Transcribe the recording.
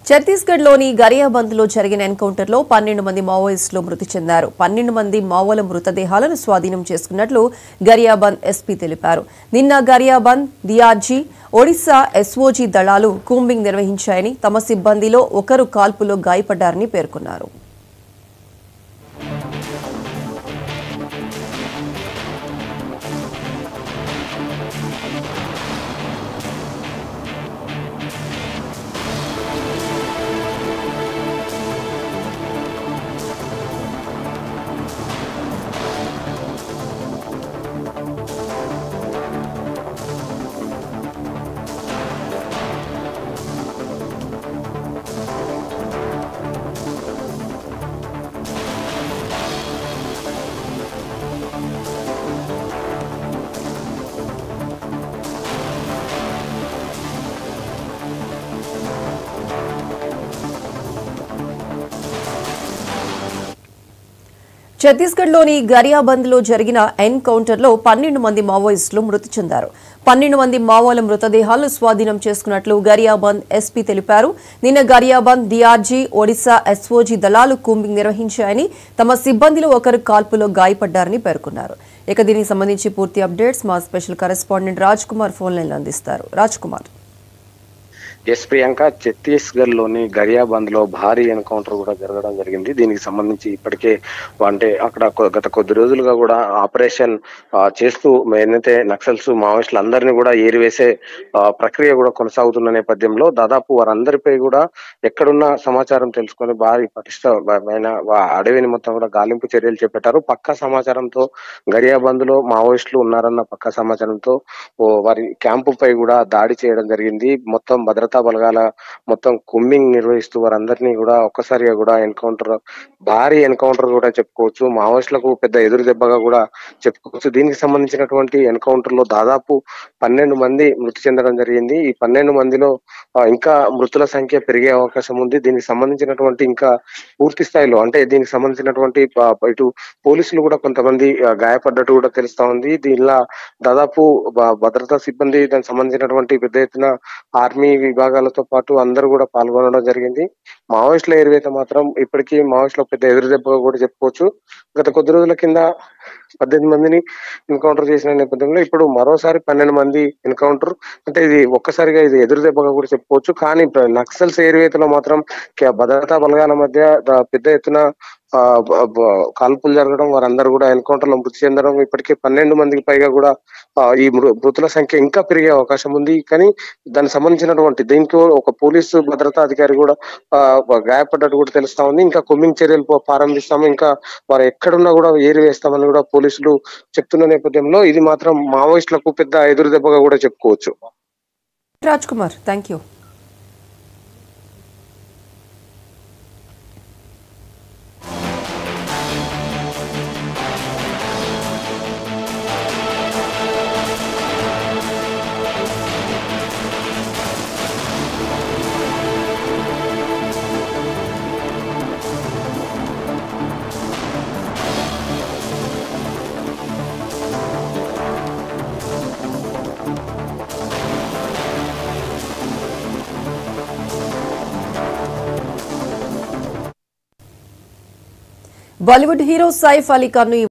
ఛత్తీస్గఢ్లోని గరియాబంద్లో జరిగిన ఎన్కౌంటర్లో 12 మంది మావోయిస్టులు మృతి చెందారు. 12 మంది మావోల మృతదేహాలను స్వాధీనం చేసుకున్నట్లు గరియాబంద్ ఎస్పీ తెలిపారు. నిన్న గరియాబంద్, డిఆర్జీ, ఒడిశా ఎస్ఓజీ దళాలు కూంబింగ్ నిర్వహించాయని, తమ సిబ్బందిలో ఒకరు కాల్పులో గాయపడ్డారని పేర్కొన్నారు. ఛత్తీస్గఢ్లోని గరియాబంద్లో జరిగిన ఎన్కౌంటర్లో 12 మంది మావోయిస్టులు మృతి చెందారు. 12 మంది మావోల మృతదేహాలను స్వాధీనం చేసుకున్నట్లు గరియాబంద్ ఎస్పీ తెలిపారు. నిన్న గరియాబంద్, డిఆర్జీ, ఒడిశా ఎస్ఓజీ దళాలు కూంబింగ్ నిర్వహించాయని, తమ సిబ్బందిలో ఒకరు కాల్పులో గాయపడ్డారని పేర్కొన్నారు. ఇక దీనికి సంబంధించి పూర్తి అప్డేట్స్ మా special correspondent Raj Kumar phone లైన్లో అందిస్తారు. రాజ్ కుమార్. ఎస్ ప్రియాంక, ఛత్తీస్గఢ్ లోని గరియాబంద్ లో భారీ ఎన్కౌంటర్ కూడా జరగడం జరిగింది. దీనికి సంబంధించి ఇప్పటికే అంటే అక్కడ గత కొద్ది రోజులుగా కూడా ఆపరేషన్ చేస్తూ ఏదైతే నక్సల్స్, మావోయిస్టులు అందరినీ కూడా ఏరివేసే ప్రక్రియ కూడా కొనసాగుతున్న నేపథ్యంలో దాదాపు వారందరిపై కూడా ఎక్కడున్న సమాచారం తెలుసుకొని భారీ పటిష్టమైన అడవిని మొత్తం కూడా గాలింపు చర్యలు చేపట్టారు. పక్కా సమాచారంతో గరియాబంద్ లో మావోయిస్టులు ఉన్నారన్న పక్కా సమాచారంతో వారి క్యాంపు పై కూడా దాడి చేయడం జరిగింది. మొత్తం భద్రతా బలగాల మొత్తం కూంబింగ్ నిర్వహిస్తూ వారందరినీ కూడా ఒక్కసారిగా కూడా భారీ ఎన్కౌంటర్ కూడా చెప్పుకోవచ్చు. మావోయిస్టులకు పెద్ద ఎదురు దెబ్బగా కూడా చెప్పుకోవచ్చు. దీనికి సంబంధించినటువంటి ఎన్కౌంటర్ లో దాదాపు 12 మంది మృతి చెందడం జరిగింది. ఈ 12 మందిలో ఇంకా మృతుల సంఖ్య పెరిగే అవకాశం ఉంది. దీనికి సంబంధించినటువంటి ఇంకా పూర్తి స్థాయిలో అంటే దీనికి సంబంధించినటువంటి ఇటు పోలీసులు కూడా కొంతమంది గాయపడ్డట్టు కూడా తెలుస్తా ఉంది. దీనిలో దాదాపు భద్రతా సిబ్బంది, దానికి సంబంధించినటువంటి పెద్ద ఎత్తున ఆర్మీ విభాగాలతో పాటు అందరూ కూడా పాల్గొనడం జరిగింది. మావోయిస్టుల ఏరివేత మాత్రం ఇప్పటికీ మావోయిస్టులకు పెద్ద ఎదురు దెబ్బగా కూడా చెప్పుకోవచ్చు. గత కొద్ది రోజుల కింద 18 మందిని ఎన్కౌంటర్ చేసిన నేపథ్యంలో ఇప్పుడు మరోసారి 12 మంది ఎన్కౌంటర్ అంటే ఇది ఒక్కసారిగా ఇది ఎదురు దెబ్బగా కూడా చెప్పుకోవచ్చు. కానీ నక్సల్స్ ఏరివేతలో మాత్రం భద్రతా బలగాల మధ్య పెద్ద ఎత్తున కాల్పులు జరగడం, వారందరూ కూడా ఎన్కౌంటర్ లో మృతి చెందడం, ఇప్పటికే 12 మందికి పైగా కూడా ఈ మృతుల సంఖ్య ఇంకా పెరిగే అవకాశం ఉంది. కానీ దానికి సంబంధించినటువంటి దీనికి ఒక పోలీసు భద్రతా అధికారి కూడా గాయపడ్డట్టు కూడా తెలుస్తా ఉంది. ఇంకా కూంబింగ్ చర్యలు ప్రారంభిస్తాము, ఇంకా వారు ఎక్కడున్నా కూడా ఏరివేస్తామని కూడా పోలీసులు చెప్తున్న నేపథ్యంలో ఇది మాత్రం మావోయిస్టులకు పెద్ద ఎదురు దెబ్బగా కూడా చెప్పుకోవచ్చు. Raj Kumar, thank you. Bollywood hero Saif Ali Khan